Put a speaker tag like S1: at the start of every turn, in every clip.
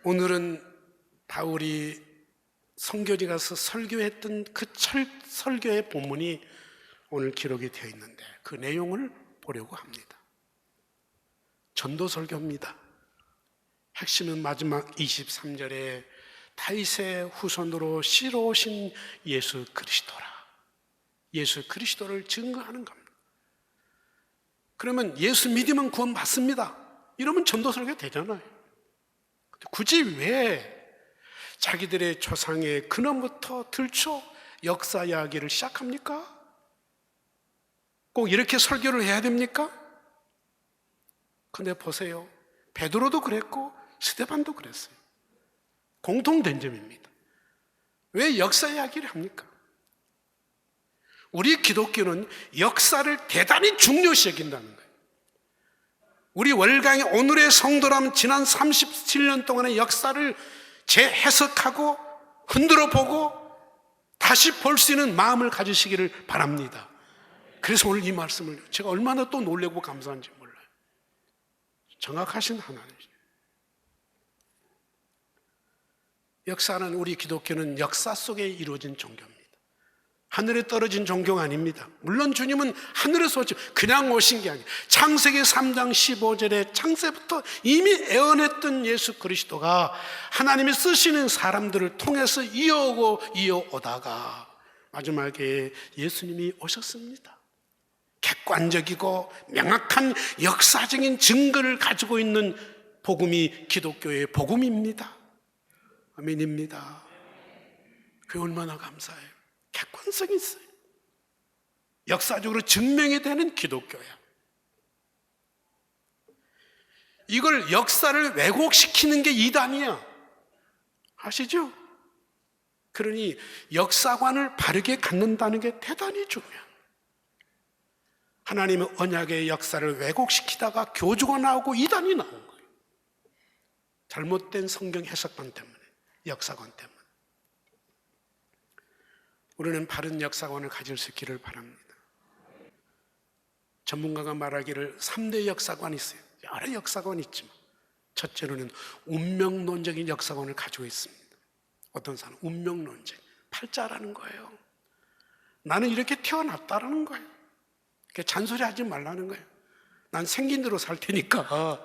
S1: 오늘은 바울이 선교지 가서 설교했던 그 설교의 본문이 오늘 기록이 되어 있는데 그 내용을 보려고 합니다. 전도 설교입니다. 핵심은 마지막 23절에 다윗의 후손으로 씨로 오신 예수 그리스도라. 예수 그리스도를 증거하는 겁니다. 그러면 예수 믿으면 구원 받습니다. 이러면 전도 설교 되잖아요. 굳이 왜 자기들의 조상의 근원부터 들춰 역사 이야기를 시작합니까? 꼭 이렇게 설교를 해야 됩니까? 근데 보세요. 베드로도 그랬고 스데반도 그랬어요. 공통된 점입니다. 왜 역사 이야기를 합니까? 우리 기독교는 역사를 대단히 중요시 여긴다는 거예요. 우리 월강의 오늘의 성도라면 지난 37년 동안의 역사를 재해석하고 흔들어 보고 다시 볼 수 있는 마음을 가지시기를 바랍니다. 그래서 오늘 이 말씀을 제가 얼마나 또 놀라고 감사한지 몰라요. 정확하신 하나님이죠. 역사는 우리 기독교는 역사 속에 이루어진 종교입니다. 하늘에 떨어진 종교가 아닙니다. 물론 주님은 하늘에서 오지 그냥 오신 게 아니에요. 창세기 3장 15절에 창세부터 이미 애언했던 예수 그리스도가 하나님이 쓰시는 사람들을 통해서 이어오다가 마지막에 예수님이 오셨습니다. 객관적이고 명확한 역사적인 증거를 가지고 있는 복음이 기독교의 복음입니다. 아멘입니다. 그게 얼마나 감사해요. 객관성이 있어요. 역사적으로 증명이 되는 기독교야. 이걸 역사를 왜곡시키는 게 이단이야. 아시죠? 그러니 역사관을 바르게 갖는다는 게 대단히 중요해요. 하나님의 언약의 역사를 왜곡시키다가 교주가 나오고 이단이 나온 거예요. 잘못된 성경 해석관 때문에, 역사관 때문에. 우리는 바른 역사관을 가질 수 있기를 바랍니다. 전문가가 말하기를 3대 역사관이 있어요. 여러 역사관이 있지만 첫째로는 운명론적인 역사관을 가지고 있습니다. 어떤 사람은 운명론적, 팔자라는 거예요. 나는 이렇게 태어났다라는 거예요. 잔소리하지 말라는 거예요. 난 생긴 대로 살 테니까,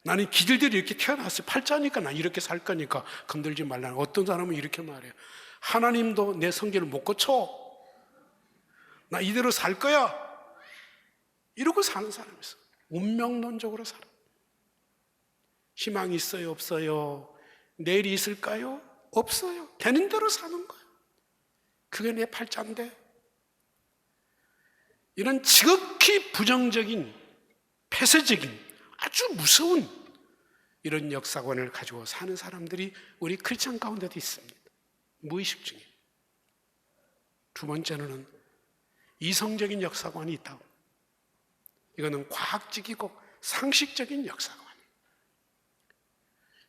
S1: 나는 기질대로 이렇게 태어났어요. 팔자니까 난 이렇게 살 거니까 건들지 말라는 거예요. 어떤 사람은 이렇게 말해요. 하나님도 내 성질을 못 고쳐. 나 이대로 살 거야. 이러고 사는 사람이 있어요. 운명론적으로 살아. 희망이 있어요? 없어요? 내일이 있을까요? 없어요. 되는 대로 사는 거예요. 그게 내 팔자인데. 이런 지극히 부정적인, 폐쇄적인, 아주 무서운 이런 역사관을 가지고 사는 사람들이 우리 크리스찬 가운데도 있습니다. 무의식 중에. 두 번째로는 이성적인 역사관이 있다고. 이거는 과학적이고 상식적인 역사관.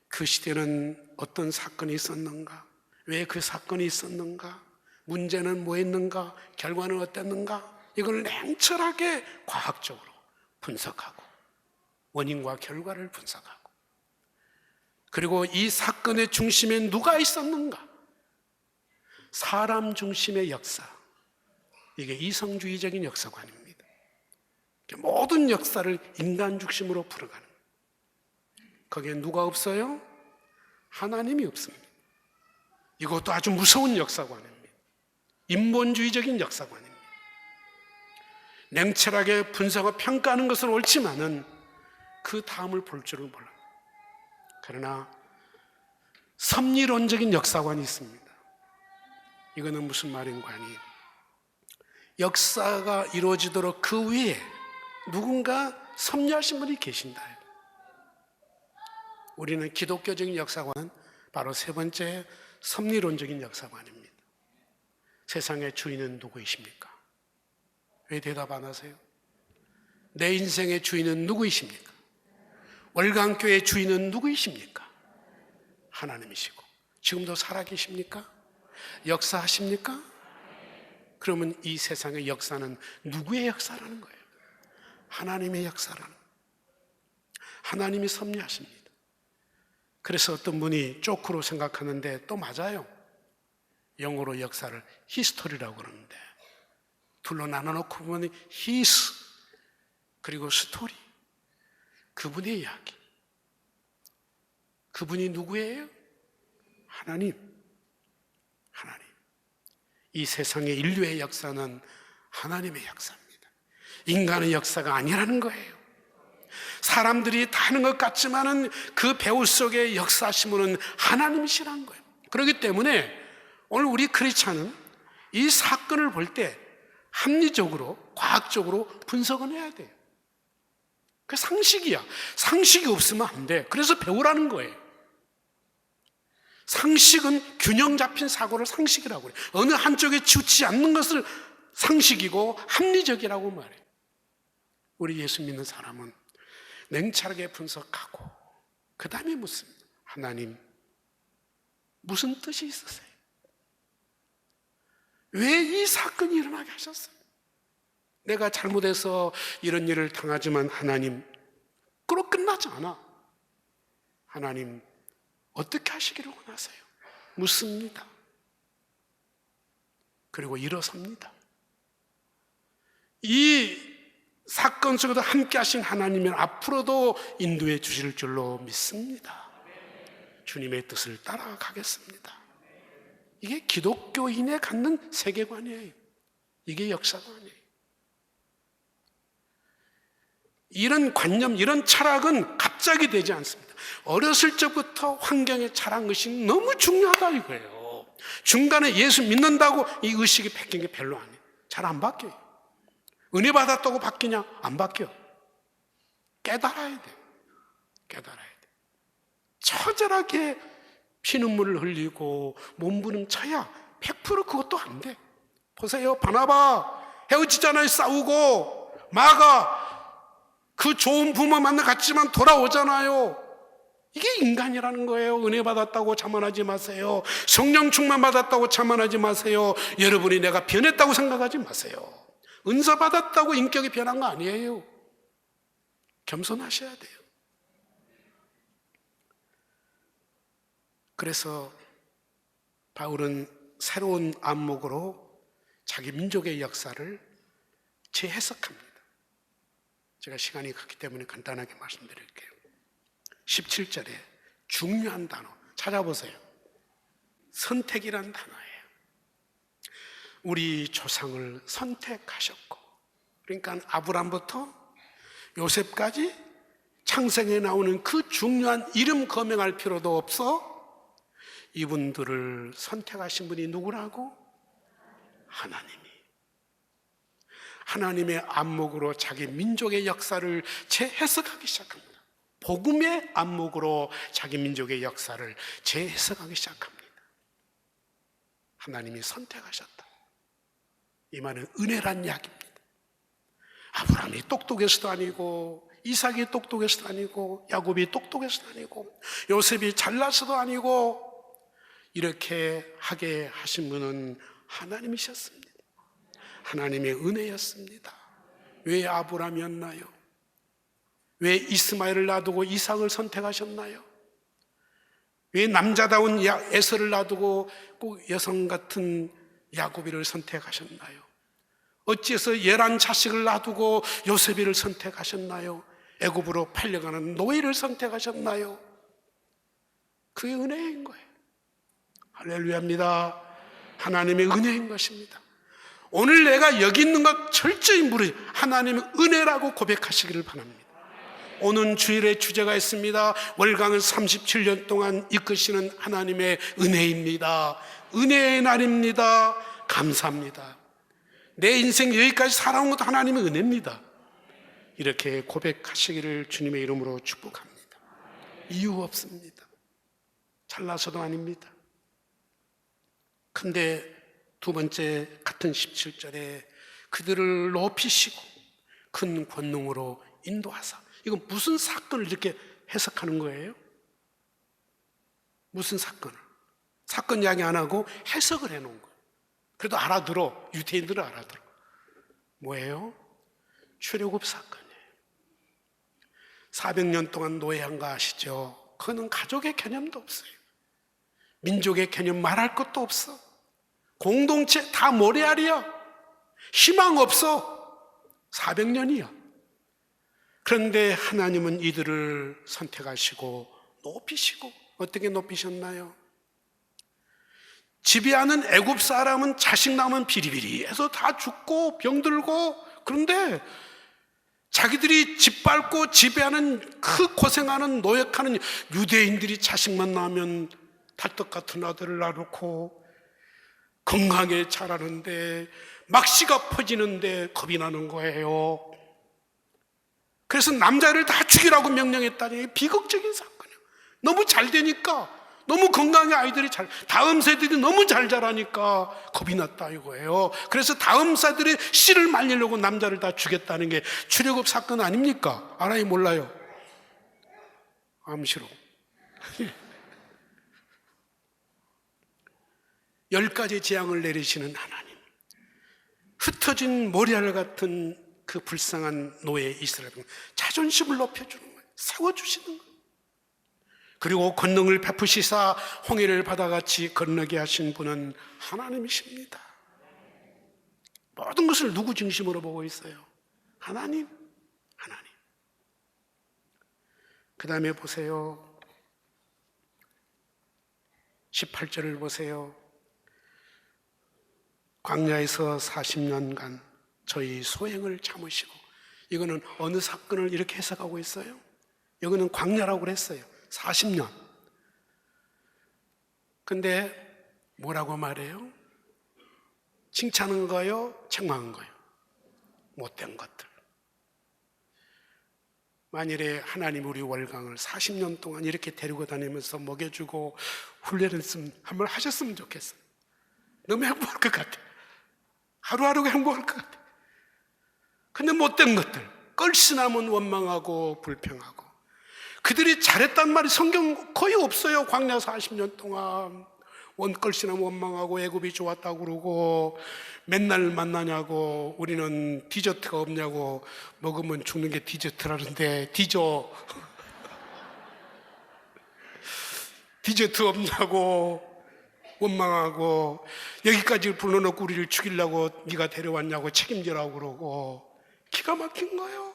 S1: 그 시대는 어떤 사건이 있었는가? 왜 그 사건이 있었는가? 문제는 뭐였는가? 결과는 어땠는가? 이걸 냉철하게 과학적으로 분석하고 원인과 결과를 분석하고 그리고 이 사건의 중심에 누가 있었는가? 사람 중심의 역사. 이게 이성주의적인 역사관입니다. 모든 역사를 인간 중심으로 풀어가는. 거기에 누가 없어요? 하나님이 없습니다. 이것도 아주 무서운 역사관입니다. 인본주의적인 역사관입니다. 냉철하게 분석하고 평가하는 것은 옳지만은 그 다음을 볼 줄은 몰라요. 그러나 섭리론적인 역사관이 있습니다. 이거는 무슨 말인가 하니 역사가 이루어지도록 그 위에 누군가 섭리하신 분이 계신다. 우리는 기독교적인 역사관은 바로 세 번째 섭리론적인 역사관입니다. 세상의 주인은 누구이십니까? 왜 대답 안 하세요? 내 인생의 주인은 누구이십니까? 월강교회의 주인은 누구이십니까? 하나님이시고 지금도 살아계십니까? 역사하십니까? 그러면 이 세상의 역사는 누구의 역사라는 거예요? 하나님의 역사라는 거예요. 하나님이 섭리하십니다. 그래서 어떤 분이 조크로 생각하는데 또 맞아요. 영어로 역사를 히스토리라고 그러는데 둘로 나눠놓고 보면 히스 그리고 스토리, 그분의 이야기. 그분이 누구예요? 하나님. 이 세상의 인류의 역사는 하나님의 역사입니다. 인간의 역사가 아니라는 거예요. 사람들이 다 하는 것 같지만은 그 배후 속에 역사하시면은 하나님이시라는 거예요. 그렇기 때문에 오늘 우리 크리스찬은 이 사건을 볼 때 합리적으로, 과학적으로 분석을 해야 돼요. 그 상식이야. 상식이 없으면 안 돼. 그래서 배우라는 거예요. 상식은 균형 잡힌 사고를 상식이라고 그래요. 어느 한쪽에 치우치지 않는 것을 상식이고 합리적이라고 말해요. 우리 예수 믿는 사람은 냉철하게 분석하고 그 다음에 묻습니다. 하나님, 무슨 뜻이 있으세요? 왜 이 사건이 일어나게 하셨어요? 내가 잘못해서 이런 일을 당하지만 하나님, 그로 끝나지 않아. 하나님, 어떻게 하시기를 원하세요? 묻습니다. 그리고 일어섭니다. 이 사건 속에도 함께 하신 하나님은 앞으로도 인도해 주실 줄로 믿습니다. 주님의 뜻을 따라가겠습니다. 이게 기독교인의 갖는 세계관이에요. 이게 역사관이에요. 이런 관념, 이런 철학은 갑자기 되지 않습니다. 어렸을 적부터 환경에 자란 것이 너무 중요하다 이거예요. 중간에 예수 믿는다고 이 의식이 바뀐 게 별로 아니에요. 잘 안 바뀌어요. 은혜 받았다고 바뀌냐? 안 바뀌어. 깨달아야 돼. 깨달아야 돼. 처절하게 피눈물을 흘리고 몸부림쳐야 100% 그것도 안 돼. 보세요. 바나바 헤어지잖아요. 싸우고. 마가 그 좋은 부모 만나 갔지만 돌아오잖아요. 이게 인간이라는 거예요. 은혜 받았다고 자만하지 마세요. 성령 충만 받았다고 자만하지 마세요. 여러분이 내가 변했다고 생각하지 마세요. 은사 받았다고 인격이 변한 거 아니에요. 겸손하셔야 돼요. 그래서 바울은 새로운 안목으로 자기 민족의 역사를 재해석합니다. 제가 시간이 없기 때문에 간단하게 말씀드릴게요. 17절에 중요한 단어 찾아보세요. 선택이란 단어예요. 우리 조상을 선택하셨고, 그러니까 아브람부터 요셉까지 창세기에 나오는 그 중요한 이름 거명할 필요도 없어. 이분들을 선택하신 분이 누구라고? 하나님이. 하나님의 안목으로 자기 민족의 역사를 재해석하기 시작합니다. 복음의 안목으로 자기 민족의 역사를 재해석하기 시작합니다. 하나님이 선택하셨다. 이 말은 은혜란 이야기입니다. 아브라함이 똑똑해서도 아니고, 이삭이 똑똑해서도 아니고, 야곱이 똑똑해서도 아니고, 요셉이 잘나서도 아니고, 이렇게 하게 하신 분은 하나님이셨습니다. 하나님의 은혜였습니다. 왜 아브라함이었나요? 왜 이스마엘을 놔두고 이삭을 선택하셨나요? 왜 남자다운 에서를 놔두고 꼭 여성 같은 야곱이를 선택하셨나요? 어찌해서 11자식을 놔두고 요셉이를 선택하셨나요? 애굽으로 팔려가는 노예를 선택하셨나요? 그게 은혜인 거예요. 할렐루야입니다. 하나님의 은혜인 것입니다. 오늘 내가 여기 있는 것 철저히 하나님의 은혜라고 고백하시기를 바랍니다. 오늘 주일의 주제가 있습니다. 월강을 37년 동안 이끄시는 하나님의 은혜입니다. 은혜의 날입니다. 감사합니다. 내 인생 여기까지 살아온 것도 하나님의 은혜입니다. 이렇게 고백하시기를 주님의 이름으로 축복합니다. 이유 없습니다. 잘나서도 아닙니다. 근데 두 번째 같은 17절에 그들을 높이시고 큰 권능으로 인도하사. 이건 무슨 사건을 이렇게 해석하는 거예요? 무슨 사건을? 사건 이야기 안 하고 해석을 해놓은 거예요. 그래도 알아들어. 유대인들은 알아들어. 뭐예요? 출애굽 사건이에요. 400년 동안 노예한 거 아시죠? 그거는 가족의 개념도 없어요. 민족의 개념 말할 것도 없어. 공동체 다 모래알이야. 희망 없어. 400년이야. 그런데 하나님은 이들을 선택하시고 높이시고, 어떻게 높이셨나요? 지배하는 애굽 사람은 자식 낳으면 비리비리해서 다 죽고 병들고, 그런데 자기들이 짓밟고 지배하는 그 고생하는 노역하는 유대인들이 자식만 낳으면 달떡 같은 아들을 낳고 건강하게 자라는데 막시가 퍼지는데 겁이 나는 거예요. 그래서 남자를 다 죽이라고 명령했다니, 비극적인 사건이에요. 너무 잘 되니까, 너무 건강하게 아이들이 다음 세들이 너무 잘 자라니까 겁이 났다 이거예요. 그래서 다음 세들의 씨를 말리려고 남자를 다 죽였다는 게 출애굽 사건 아닙니까? 알아요, 몰라요? 암시로 10가지 재앙을 내리시는 하나님, 흩어진 모래알 같은 그 불쌍한 노예 이스라엘 자존심을 높여주는 거예요. 세워주시는 거예요. 그리고 권능을 베푸시사 홍해를 바다같이 건너게 하신 분은 하나님이십니다. 모든 것을 누구 중심으로 보고 있어요? 하나님. 하나님. 그 다음에 보세요. 18절을 보세요. 광야에서 40년간 저희 소행을 참으시고, 이거는 어느 사건을 이렇게 해석하고 있어요? 여기는 광야라고 그랬어요. 40년. 근데 뭐라고 말해요? 칭찬한 거요? 책망한 거요? 못된 것들. 만일에 하나님 우리 월강을 40년 동안 이렇게 데리고 다니면서 먹여주고 훈련했으면, 한번 하셨으면 좋겠어요. 너무 행복할 것 같아. 하루하루가 행복할 것 같아. 근데 못된 것들, 끌신하면 원망하고 불평하고. 그들이 잘했단 말이 성경 거의 없어요. 광야 40년 동안 끌신하면 원망하고 애굽이 좋았다고 그러고, 맨날 만나냐고, 우리는 디저트가 없냐고, 먹으면 죽는 게 디저트라는데 디저트 없냐고 원망하고, 여기까지 불러놓고 우리를 죽이려고 네가 데려왔냐고 책임지라고 그러고. 기가 막힌 거예요.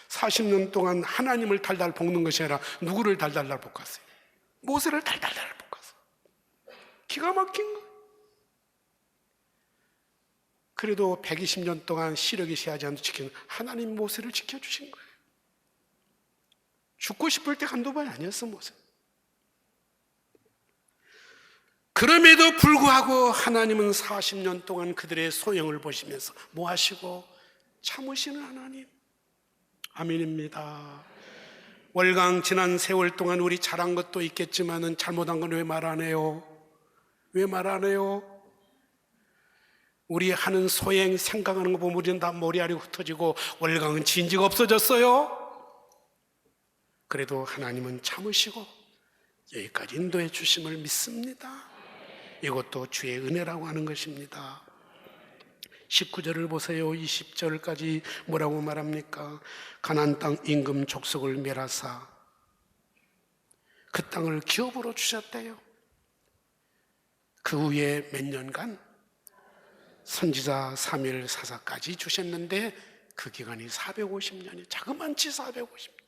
S1: 40년 동안 하나님을 달달 볶는 것이 아니라 누구를 달달달 볶았어요? 모세를 달달달 볶았어요. 기가 막힌 거예요. 그래도 120년 동안 시력이 새하지 않도록 지키는 하나님, 모세를 지켜주신 거예요. 죽고 싶을 때 한두 번이 아니었어, 모세. 그럼에도 불구하고 하나님은 40년 동안 그들의 소용을 보시면서 뭐 하시고? 참으시는 하나님. 아멘입니다. 월강 지난 세월 동안 우리 잘한 것도 있겠지만은 잘못한 건 왜 말 안 해요? 왜 말 안 해요? 우리 하는 소행, 생각하는 거 보면 우리는 다 머리알이 흩어지고 월강은 진지가 없어졌어요. 그래도 하나님은 참으시고 여기까지 인도해 주심을 믿습니다. 이것도 주의 은혜라고 하는 것입니다. 19절을 보세요. 20절까지 뭐라고 말합니까? 가나안 땅 임금 족속을 멸하사 그 땅을 기업으로 주셨대요. 그 후에 몇 년간 선지자 사무엘 사사까지 주셨는데 그 기간이 450년이 자그만치 450년.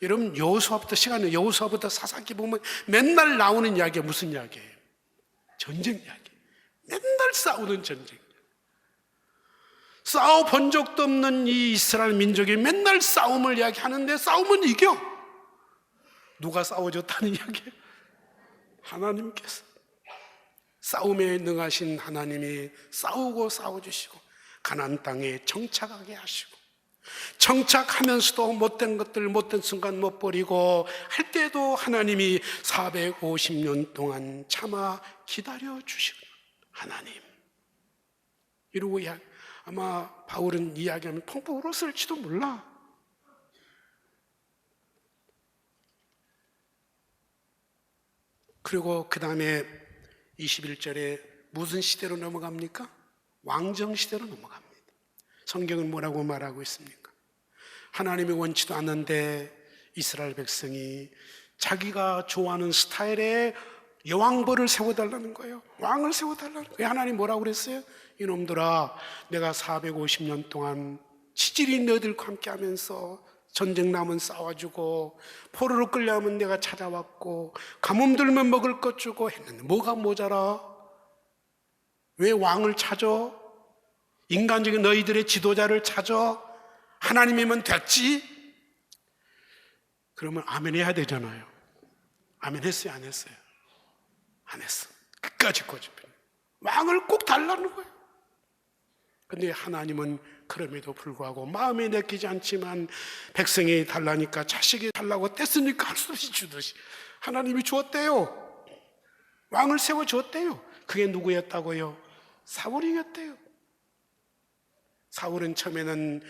S1: 여러분, 여호수아부터 사사기 보면 맨날 나오는 이야기가 무슨 이야기예요? 전쟁 이야기. 맨날 싸우는 전쟁. 싸워본 적도 없는 이 이스라엘 민족이 맨날 싸움을 이야기하는데 싸우면 이겨. 누가 싸워줬다는 이야기예요? 하나님께서. 싸움에 능하신 하나님이 싸우고 싸워주시고 가나안 땅에 정착하게 하시고, 정착하면서도 못된 것들, 못된 순간 못 버리고 할 때도 하나님이 450년 동안 참아 기다려주시고 하나님. 이러고 아마 바울은 이야기하면 펑펑 울었을지도 몰라. 그리고 그 다음에 21절에 무슨 시대로 넘어갑니까? 왕정시대로 넘어갑니다. 성경은 뭐라고 말하고 있습니까? 하나님이 원치도 않는데 이스라엘 백성이 자기가 좋아하는 스타일의 여왕벌을 세워달라는 거예요. 왕을 세워달라는 거예요. 하나님 뭐라고 그랬어요? 이놈들아, 내가 450년 동안 치질이 너희들과 함께 하면서 전쟁 나면 싸워주고 포로로 끌려가면 내가 찾아왔고 가뭄 들면 먹을 것 주고 했는데 뭐가 모자라? 왜 왕을 찾아? 인간적인 너희들의 지도자를 찾아? 하나님이면 됐지? 그러면 아멘 해야 되잖아요. 아멘 했어요? 안 했어요? 안 했어. 끝까지 고집해. 왕을 꼭 달라는 거예요. 근데 하나님은 그럼에도 불구하고 마음에 내키지 않지만 백성이 달라니까, 자식이 달라고 뗐으니까 할 수 없이 주듯이 하나님이 주었대요. 왕을 세워 주었대요. 그게 누구였다고요? 사울이었대요. 사울은 처음에는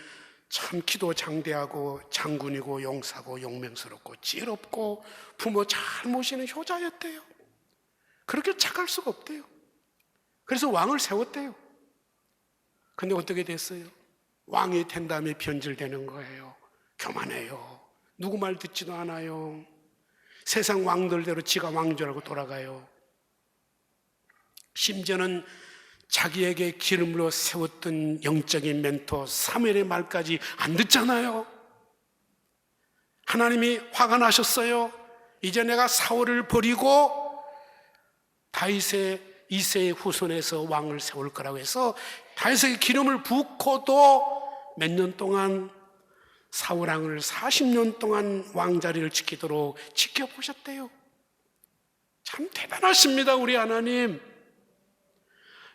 S1: 참 기도 장대하고 장군이고 용사고 용맹스럽고 지혜롭고 부모 잘 모시는 효자였대요. 그렇게 착할 수가 없대요. 그래서 왕을 세웠대요. 근데 어떻게 됐어요? 왕이 된 다음에 변질되는 거예요. 교만해요. 누구 말 듣지도 않아요. 세상 왕들대로 지가 왕인 줄 알고 돌아가요. 심지어는 자기에게 기름으로 세웠던 영적인 멘토 사무엘의 말까지 안 듣잖아요. 하나님이 화가 나셨어요. 이제 내가 사울을 버리고 다윗의 이세의 후손에서 왕을 세울 거라고 해서 다윗에게 기름을 붓고도 몇 년 동안 사울 왕을 40년 동안 왕자리를 지키도록 지켜보셨대요. 참 대단하십니다, 우리 하나님.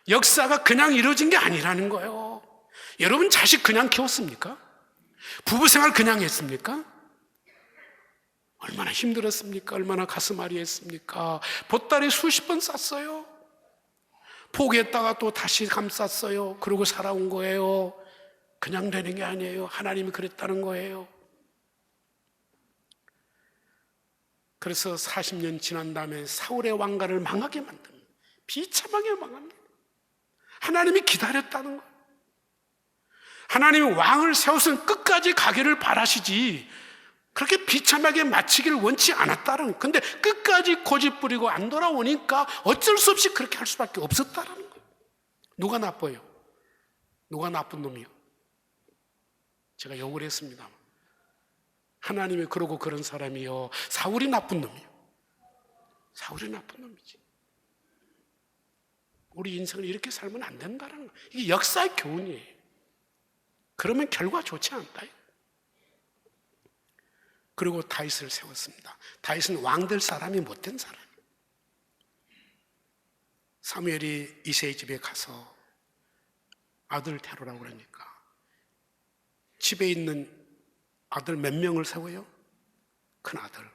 S1: 역사가 그냥 이루어진 게 아니라는 거예요. 여러분 자식 그냥 키웠습니까? 부부생활 그냥 했습니까? 얼마나 힘들었습니까? 얼마나 가슴 아리했습니까? 보따리 수십 번 쌌어요. 포기했다가 또 다시 감쌌어요. 그러고 살아온 거예요. 그냥 되는 게 아니에요. 하나님이 그랬다는 거예요. 그래서 40년 지난 다음에 사울의 왕가를 망하게 만듭니다. 비참하게 망합니다. 하나님이 기다렸다는 거예요. 하나님이 왕을 세워서 끝까지 가기를 바라시지 그렇게 비참하게 마치기를 원치 않았다는 거예요. 근데 끝까지 고집 부리고 안 돌아오니까 어쩔 수 없이 그렇게 할 수밖에 없었다는 거예요. 누가 나빠요? 누가 나쁜 놈이요? 제가 욕을 했습니다. 하나님이 그러고 그런 사람이요, 사울이 나쁜 놈이요. 사울이 나쁜 놈이지. 우리 인생을 이렇게 살면 안 된다는 거예요. 이게 역사의 교훈이에요. 그러면 결과 좋지 않다. 그리고 다윗을 세웠습니다. 다윗은 왕 될 사람이 못된 사람이에요. 사무엘이 이새의 집에 가서 아들 데려오라고 그러니까 집에 있는 아들 몇 명을 세워요? 큰 아들.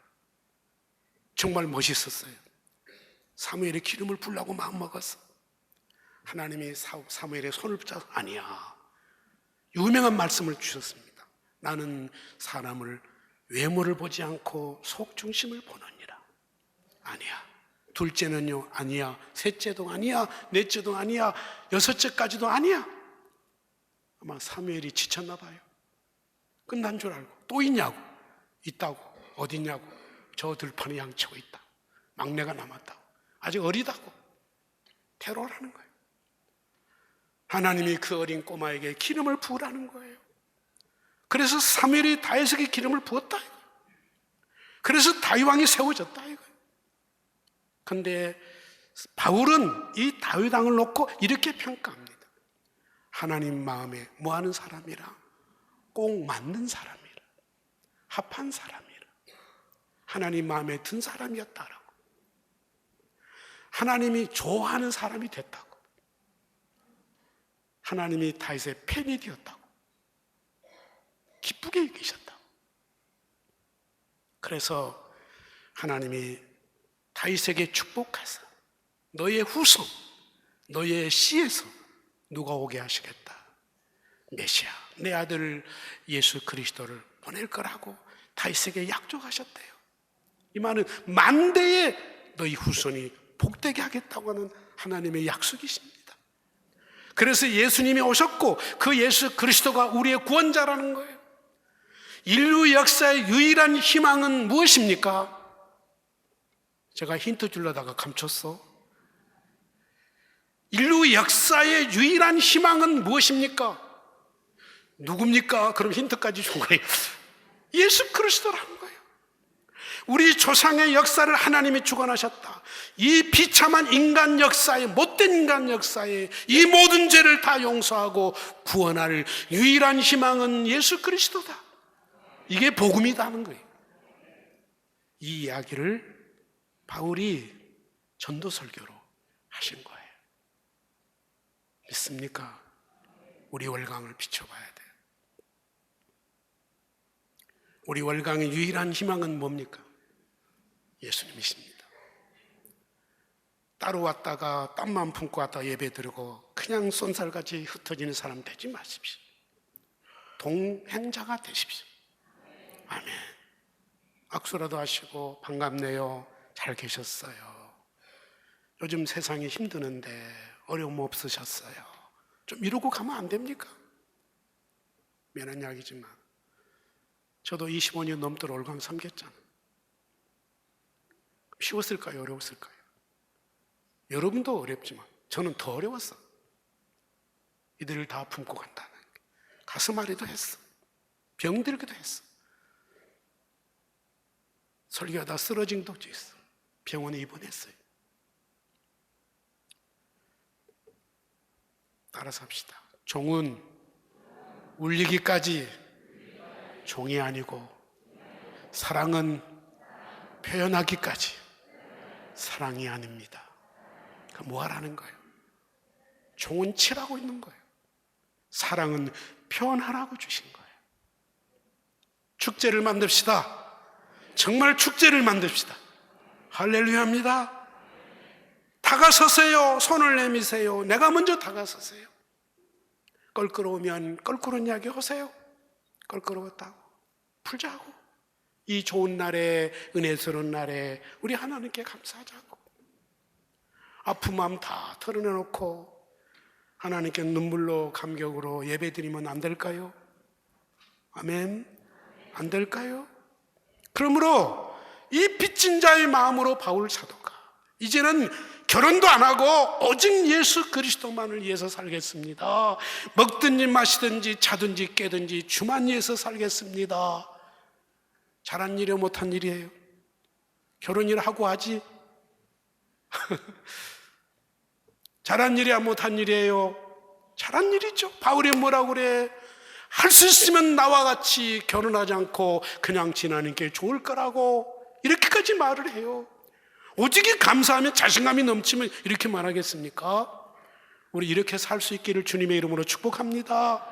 S1: 정말 멋있었어요. 사무엘이 기름을 부으려고 마음먹었어. 하나님이 사무엘의 손을 붙잡아서 아니야. 유명한 말씀을 주셨습니다. 나는 사람을 외모를 보지 않고 속 중심을 보느니라. 아니야. 둘째는요? 아니야. 셋째도 아니야. 넷째도 아니야. 여섯째까지도 아니야. 아마 사무엘이 지쳤나 봐요. 끝난 줄 알고 또 있냐고. 있다고. 어디 있냐고. 저 들판에 양치고 있다. 막내가 남았다고. 아직 어리다고. 테러라는 거예요. 하나님이 그 어린 꼬마에게 기름을 부으라는 거예요. 그래서 사무엘이 다윗에게 기름을 부었다 이거예요. 그래서 다윗왕이 세워졌다 이거예요. 그런데 바울은 이 다윗왕을 놓고 이렇게 평가합니다. 하나님 마음에 뭐하는 사람이라? 꼭 맞는 사람이라. 합한 사람이라. 하나님 마음에 든 사람이었다라고. 하나님이 좋아하는 사람이 됐다고. 하나님이 다윗의 팬이 되었다고. 기쁘게 여기셨다고. 그래서 하나님이 다윗에게 축복하사 너의 후손, 너의 씨에서 누가 오게 하시겠다. 메시아, 내 아들 예수 그리스도를 보낼 거라고 다윗에게 약속하셨대요. 이 말은 만대의 너희 후손이 복되게 하겠다고 하는 하나님의 약속이십니다. 그래서 예수님이 오셨고 그 예수 그리스도가 우리의 구원자라는 거예요. 인류 역사의 유일한 희망은 무엇입니까? 제가 힌트 주려다가 감췄어. 인류 역사의 유일한 희망은 무엇입니까? 누굽니까? 그럼 힌트까지 준 거예요. 예수 그리스도라는 거예요. 우리 조상의 역사를 하나님이 주관하셨다. 이 비참한 인간 역사에, 못된 인간 역사에 이 모든 죄를 다 용서하고 구원할 유일한 희망은 예수 그리스도다. 이게 복음이다 하는 거예요. 이 이야기를 바울이 전도 설교로 하신 거예요. 믿습니까? 우리 월강을 비춰봐야 돼요. 우리 월강의 유일한 희망은 뭡니까? 예수님이십니다. 따로 왔다가 땀만 품고 왔다가 예배 드리고 그냥 쏜살같이 흩어지는 사람 되지 마십시오. 동행자가 되십시오. 아멘. 악수라도 하시고 반갑네요. 잘 계셨어요. 요즘 세상이 힘드는데 어려움 없으셨어요. 좀 이러고 가면 안 됩니까? 미안한 이야기지만 저도 25년 넘도록 월강 섬겼잖아요. 쉬웠을까요? 어려웠을까요? 여러분도 어렵지만 저는 더 어려웠어. 이들을 다 품고 간다는 게. 가슴 아리도 했어. 병들기도 했어. 설교하다 쓰러진 적도 있어. 병원에 입원했어요. 따라서 합시다. 종은 울리기까지 종이 아니고, 사랑은 표현하기까지 사랑이 아닙니다. 그러니까 뭐 하라는 거예요? 종은 치라고 있는 거예요. 사랑은 표현하라고 주신 거예요. 축제를 만듭시다. 정말 축제를 만듭시다. 할렐루야입니다. 다가서세요. 손을 내미세요. 내가 먼저 다가서세요. 껄끄러우면 껄끄러운 이야기 하세요. 껄끄러웠다고 풀자고. 이 좋은 날에, 은혜스러운 날에 우리 하나님께 감사하자고. 아픈 마음 다 털어내놓고 하나님께 눈물로 감격으로 예배드리면 안 될까요? 아멘. 안 될까요? 그러므로 이 빚진 자의 마음으로 바울 사도가 이제는 결혼도 안 하고 오직 예수 그리스도만을 위해서 살겠습니다. 먹든지 마시든지 자든지 깨든지 주만 위해서 살겠습니다. 잘한 일이요 못한 일이에요? 결혼을 하고 하지? 잘한 일이야 못한 일이에요? 잘한 일이죠. 바울이 뭐라고 그래? 할 수 있으면 나와 같이 결혼하지 않고 그냥 지나는 게 좋을 거라고 이렇게까지 말을 해요. 오직이 감사하면 자신감이 넘치면 이렇게 말하겠습니까? 우리 이렇게 살 수 있기를 주님의 이름으로 축복합니다.